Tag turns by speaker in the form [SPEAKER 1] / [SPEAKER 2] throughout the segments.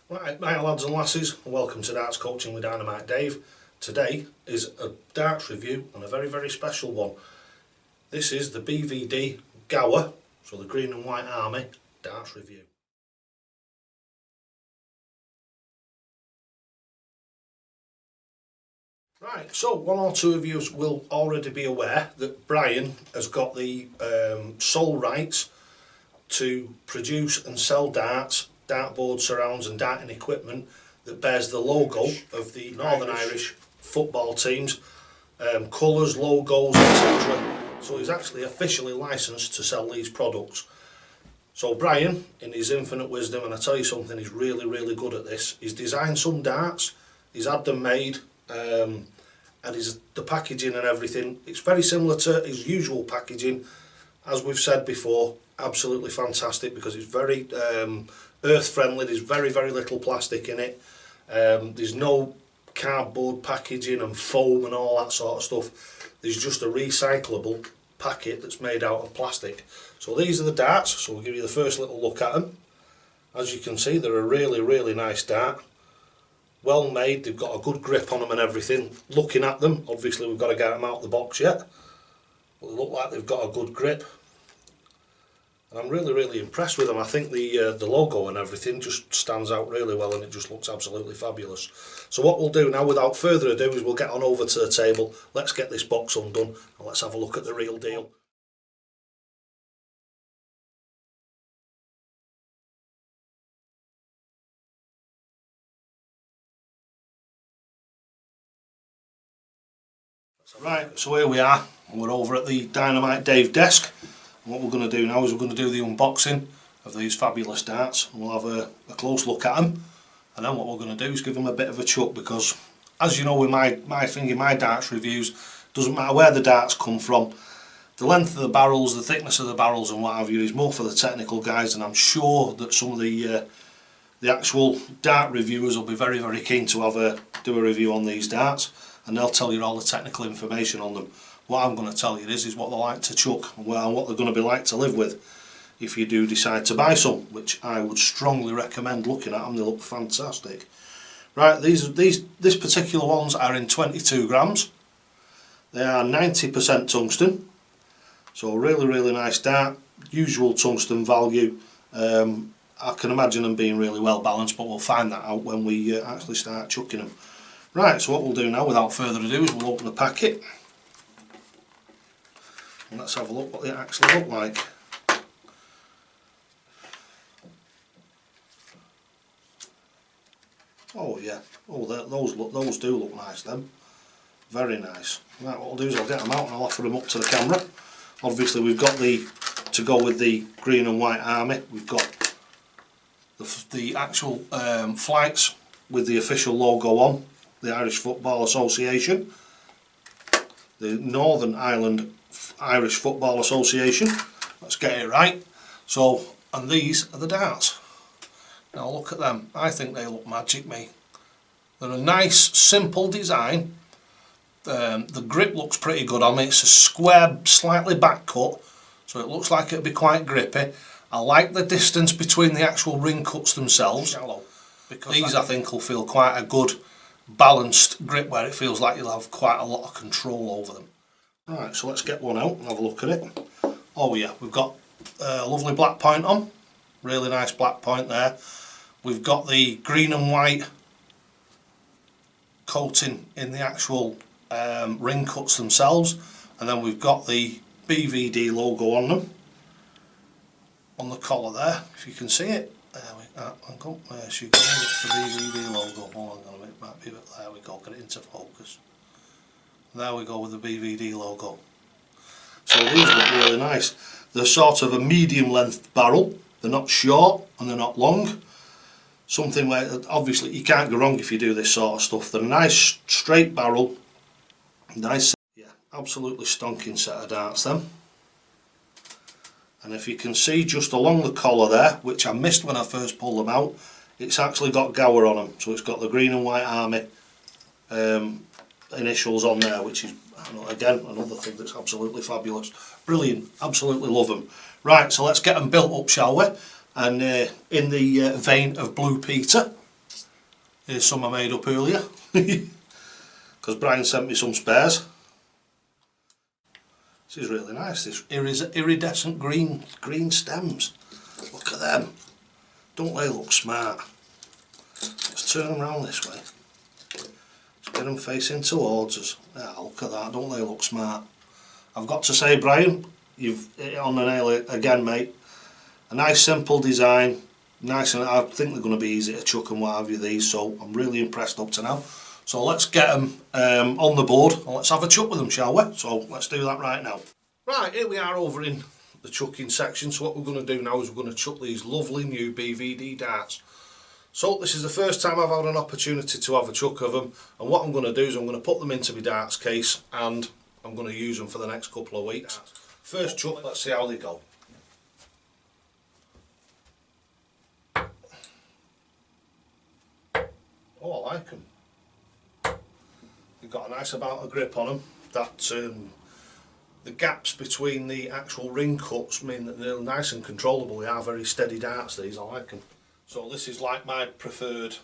[SPEAKER 1] Right, lads and lasses, welcome to Darts Coaching with Dynamite Dave. Today is a darts review and a very special one. This is the BVD GAWA, so the Green and White Army darts review. Right, so one or two of you will already be aware that Brian has got the sole rights to produce and sell darts, dartboard surrounds and darting equipment that bears the logo of the Northern Irish football teams, colours, logos, etc. So he's actually officially licensed to sell these products. So Brian, in his infinite wisdom, and I tell you something, he's really good at this, he's designed some darts, he's had them made, and the packaging and everything, it's very similar to his usual packaging. As we've said before, absolutely fantastic because it's very earth friendly. There's very little plastic in it. There's no cardboard packaging and foam and all that sort of stuff. There's just a recyclable packet that's made out of plastic. So these are the darts, so we'll give you the first little look at them. As you can see, they're a really nice dart. Well made, they've got a good grip on them and everything. Looking at them, obviously we've got to get them out of the box yet, but they look like they've got a good grip. And I'm really impressed with them. I think the logo and everything just stands out really well, and it just looks absolutely fabulous. So what we'll do now, without further ado, is we'll get on over to the table. Let's get this box undone and let's have a look at the real deal. Right, so here we are. We're over at the Dynamite Dave desk. And what we're going to do now is we're going to do the unboxing of these fabulous darts, and we'll have a close look at them. And then what we're going to do is give them a bit of a chuck, because as you know, with my thing in my darts reviews, doesn't matter where the darts come from, the length of the barrels, the thickness of the barrels and what have you is more for the technical guys, and I'm sure that some of the actual dart reviewers will be very keen to do a review on these darts, and they'll tell you all the technical information on them. What I'm going to tell you is what they like to chuck and what they're going to be like to live with if you do decide to buy some, which I would strongly recommend looking at them. They look fantastic. Right, this particular ones are in 22 grams. They are 90% tungsten, so really nice dart. Usual tungsten value. I can imagine them being really well balanced, but we'll find that out when we actually start chucking them. Right, so what we'll do now, without further ado, is we'll open the packet and let's have a look what they actually look like. Oh yeah, oh those do look nice then, very nice. Right, what I'll do is I'll get them out and I'll offer them up to the camera. Obviously we've got to go with the Green and White Army, we've got the actual flights with the official logo on, the Irish Football Association, the Northern Ireland Irish Football Association, let's get it right. So, and these are the darts. Now look at them, I think they look magic, me. They're a nice simple design. The grip looks pretty good on me. It's a square, slightly back cut, so it looks like it'll be quite grippy. I like the distance between the actual ring cuts themselves, because these I think will feel quite a good balanced grip where it feels like you'll have quite a lot of control over them. Right, so let's get one out and have a look at it. Oh yeah, we've got a lovely black point on, really nice black point there. We've got the green and white coating in the actual ring cuts themselves, and then we've got the BVD logo on them, on the collar there, if you can see it. There she goes, it's the BVD logo. Hold on a minute, might be a bit, there we go, get it into focus. There we go with the BVD logo. So these look really nice. They're sort of a medium length barrel, they're not short and they're not long. Something where obviously you can't go wrong if you do this sort of stuff. They're a nice straight barrel, nice, yeah, absolutely stonking set of darts then. And if you can see just along the collar there, which I missed when I first pulled them out, it's actually got GAWA on them, so it's got the Green and White Army initials on there, which is again another thing that's absolutely fabulous. Brilliant, absolutely love them. Right, so let's get them built up, shall we? And in the vein of Blue Peter, Here's some I made up earlier, because Brian sent me some spares. This is really nice, this iridescent green stems. Look at them. Don't they look smart? Let's turn them around this way. Let's get them facing towards us. Yeah, look at that, don't they look smart? I've got to say, Brian, you've hit it on the nail again, mate. A nice simple design, nice, and I think they're going to be easy to chuck and what have you, these, so I'm really impressed up to now. So let's get them on the board and let's have a chuck with them, shall we? So let's do that right now. Right, here we are over in the chucking section. So what we're going to do now is we're going to chuck these lovely new BVD darts. So this is the first time I've had an opportunity to have a chuck of them, and what I'm going to do is I'm going to put them into my darts case and I'm going to use them for the next couple of weeks. First chuck, let's see how they go. Oh, I like them. You've got a nice amount of grip on them. That the gaps between the actual ring cuts mean that they're nice and controllable. They are very steady darts, these. I like them. So this is like my preferred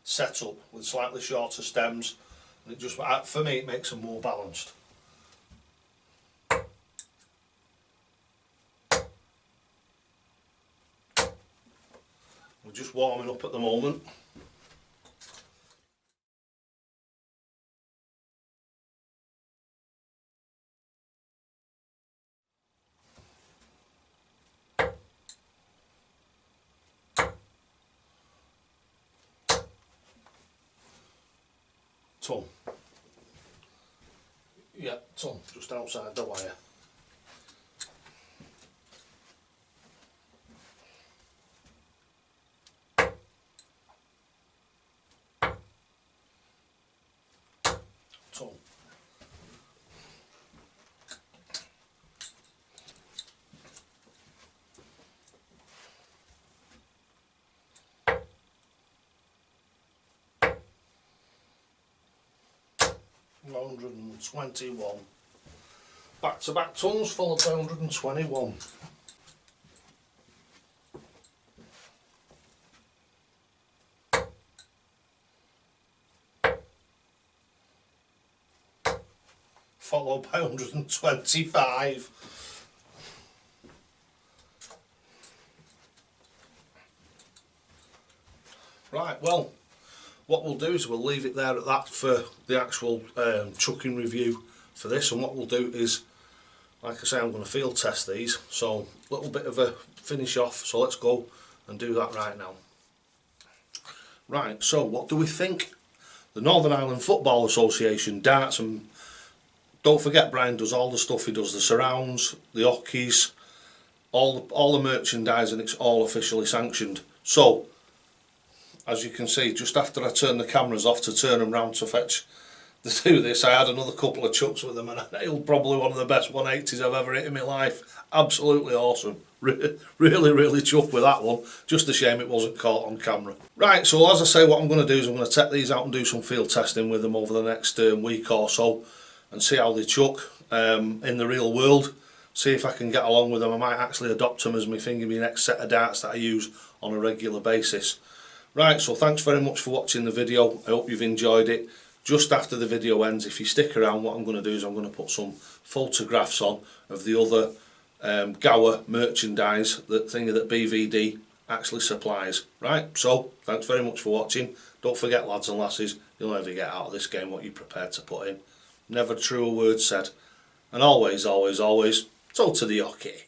[SPEAKER 1] setup, with slightly shorter stems, and it just, for me, it makes them more balanced. We're just warming up at the moment. Ton. Yeah, ton, just outside the wire. Ton. £121. Back-to-back tons full of £121. Followed by 125. Right, well, what we'll do is we'll leave it there at that for the actual chucking review for this, and what we'll do is, like I say, I'm going to field test these, so a little bit of a finish off, so let's go and do that right now. Right, so what do we think? The Northern Ireland Football Association darts, and don't forget Brian does all the stuff. He does the surrounds, the hockeys, all the merchandise, and it's all officially sanctioned. So as you can see, just after I turned the cameras off to turn them round to do this, I had another couple of chucks with them, and I nailed probably one of the best 180s I've ever hit in my life. Absolutely awesome. Really chuffed with that one. Just a shame it wasn't caught on camera. Right, so as I say, what I'm going to do is I'm going to take these out and do some field testing with them over the next week or so, and see how they chuck in the real world. See if I can get along with them. I might actually adopt them as my next set of darts that I use on a regular basis. Right, so thanks very much for watching the video. I hope you've enjoyed it. Just after the video ends, if you stick around, what I'm going to do is I'm going to put some photographs on of the other GAWA merchandise, that BVD actually supplies. Right, so thanks very much for watching. Don't forget, lads and lasses, you'll never get out of this game what you're prepared to put in. Never truer word said. And always, always, always, so to the hockey.